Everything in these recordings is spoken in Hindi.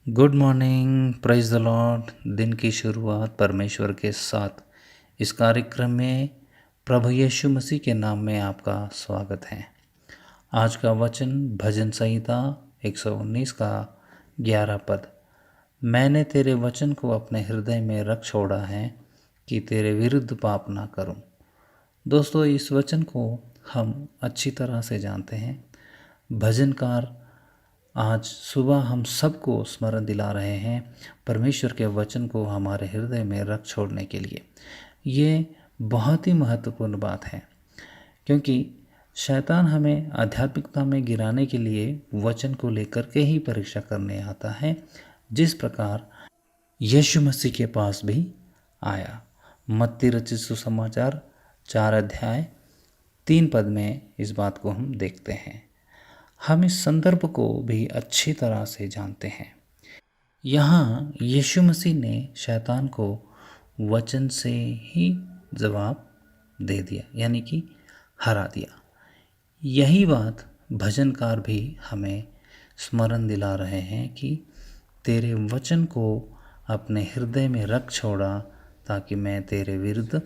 Good morning, praise the Lord. दिन की शुरुआत परमेश्वर के साथ इस कार्यक्रम में प्रभु यीशु मसीह के नाम में आपका स्वागत है। आज का वचन भजन संहिता 119 का 11 पद। मैंने तेरे वचन को अपने हृदय में रख छोड़ा है कि तेरे विरुद्ध पाप ना करूं। दोस्तों, इस वचन को हम अच्छी तरह से जानते हैं। भजनकार आज सुबह हम सबको स्मरण दिला रहे हैं परमेश्वर के वचन को हमारे हृदय में रख छोड़ने के लिए। ये बहुत ही महत्वपूर्ण बात है, क्योंकि शैतान हमें आध्यात्मिकता में गिराने के लिए वचन को लेकर के ही परीक्षा करने आता है, जिस प्रकार यीशु मसीह के पास भी आया। मत्ती रचित सुसमाचार 4 अध्याय 3 पद में इस बात को हम देखते हैं। हम इस संदर्भ को भी अच्छी तरह से जानते हैं। यहाँ यीशु मसीह ने शैतान को वचन से ही जवाब दे दिया, यानी कि हरा दिया। यही बात भजनकार भी हमें स्मरण दिला रहे हैं कि तेरे वचन को अपने हृदय में रख छोड़ा ताकि मैं तेरे विरुद्ध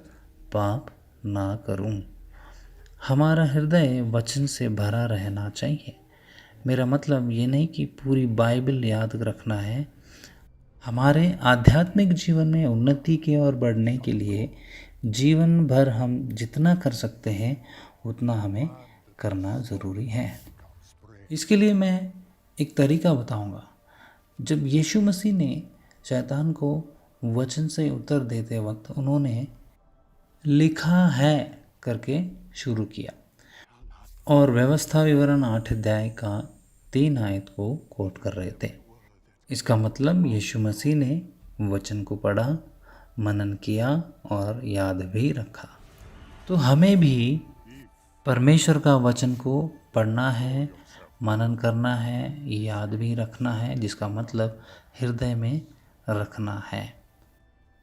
पाप ना करूं। हमारा हृदय वचन से भरा रहना चाहिए। मेरा मतलब ये नहीं कि पूरी बाइबल याद रखना है। हमारे आध्यात्मिक जीवन में उन्नति की ओर बढ़ने के लिए जीवन भर हम जितना कर सकते हैं उतना हमें करना ज़रूरी है। इसके लिए मैं एक तरीका बताऊंगा। जब यीशु मसीह ने शैतान को वचन से उत्तर देते वक्त उन्होंने लिखा है करके शुरू किया और व्यवस्था विवरण 8 अध्याय का 3 आयत को कोट कर रहे थे। इसका मतलब यीशु मसीह ने वचन को पढ़ा, मनन किया और याद भी रखा। तो हमें भी परमेश्वर का वचन को पढ़ना है, मनन करना है, याद भी रखना है, जिसका मतलब हृदय में रखना है,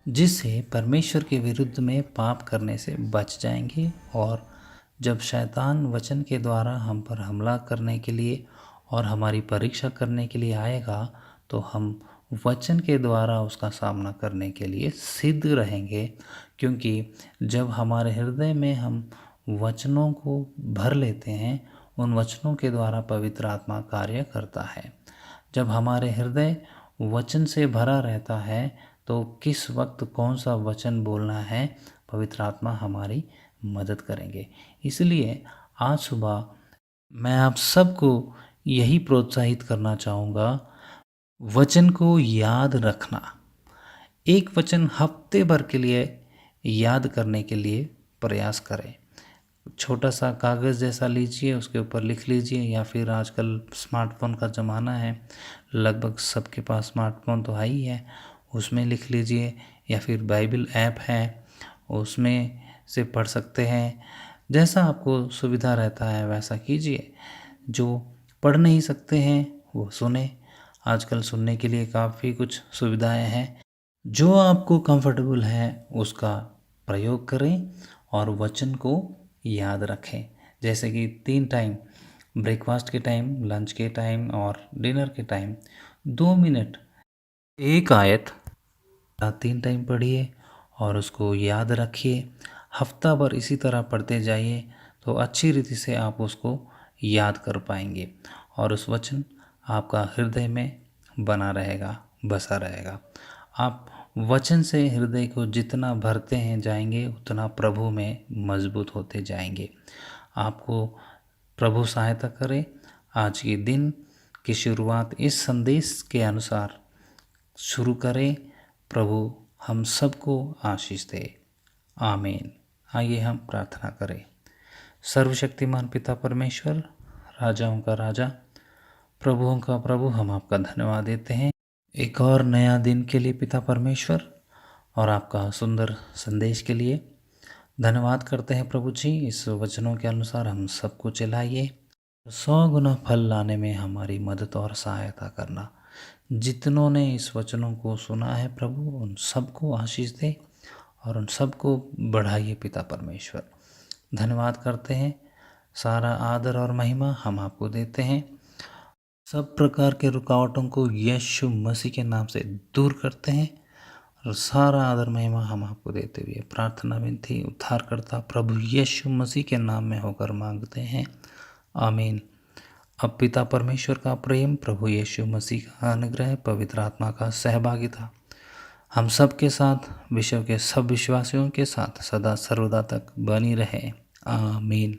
जिससे परमेश्वर के विरुद्ध में पाप करने से बच जाएंगे। और जब शैतान वचन के द्वारा हम पर हमला करने के लिए और हमारी परीक्षा करने के लिए आएगा, तो हम वचन के द्वारा उसका सामना करने के लिए सिद्ध रहेंगे। क्योंकि जब हमारे हृदय में हम वचनों को भर लेते हैं, उन वचनों के द्वारा पवित्र आत्मा कार्य करता है। जब हमारे हृदय वचन से भरा रहता है, तो किस वक्त कौन सा वचन बोलना है, पवित्र आत्मा हमारी मदद करेंगे। इसलिए आज सुबह मैं आप सबको यही प्रोत्साहित करना चाहूँगा, वचन को याद रखना। एक वचन हफ्ते भर के लिए याद करने के लिए प्रयास करें। छोटा सा कागज़ जैसा लीजिए, उसके ऊपर लिख लीजिए, या फिर आजकल स्मार्टफोन का ज़माना है, लगभग सबके पास स्मार्टफोन तो है ही है, उसमें लिख लीजिए, या फिर बाइबल ऐप है उसमें से पढ़ सकते हैं। जैसा आपको सुविधा रहता है वैसा कीजिए। जो पढ़ नहीं सकते हैं वो सुने। आजकल सुनने के लिए काफ़ी कुछ सुविधाएं हैं। जो आपको कंफर्टेबल है उसका प्रयोग करें और वचन को याद रखें। जैसे कि 3 टाइम, ब्रेकफास्ट के टाइम, लंच के टाइम और डिनर के टाइम 2 मिनट एक आयत 3 टाइम पढ़िए और उसको याद रखिए। हफ्ता भर इसी तरह पढ़ते जाइए तो अच्छी रीति से आप उसको याद कर पाएंगे और उस वचन आपका हृदय में बना रहेगा, बसा रहेगा। आप वचन से हृदय को जितना भरते हैं जाएंगे, उतना प्रभु में मजबूत होते जाएंगे। आपको प्रभु सहायता करे। आज के दिन की शुरुआत इस संदेश के अनुसार शुरू करें। प्रभु हम सबको आशीष दे। आमीन। आइए हम प्रार्थना करें। सर्वशक्तिमान पिता परमेश्वर, राजाओं का राजा, प्रभुओं का प्रभु, हम आपका धन्यवाद देते हैं एक और नया दिन के लिए पिता परमेश्वर, और आपका सुंदर संदेश के लिए धन्यवाद करते हैं प्रभु जी। इस वचनों के अनुसार हम सबको चलाइए, 100 गुना फल लाने में हमारी मदद और सहायता करना। जितनों ने इस वचनों को सुना है प्रभु, उन सबको आशीष दे और उन सबको बढ़ाइए पिता परमेश्वर। धन्यवाद करते हैं। सारा आदर और महिमा हम आपको देते हैं। सब प्रकार के रुकावटों को यीशु मसीह के नाम से दूर करते हैं और सारा आदर महिमा हम आपको देते हुए प्रार्थना विनती उद्धारकर्ता प्रभु यीशु मसीह के नाम में होकर मांगते हैं, आमीन। अब पिता परमेश्वर का प्रेम, प्रभु यीशु मसीह का अनुग्रह, पवित्र आत्मा का सहभागिता हम सब के साथ, विश्व के सब विश्वासियों के साथ सदा सर्वदा तक बनी रहे, आमीन।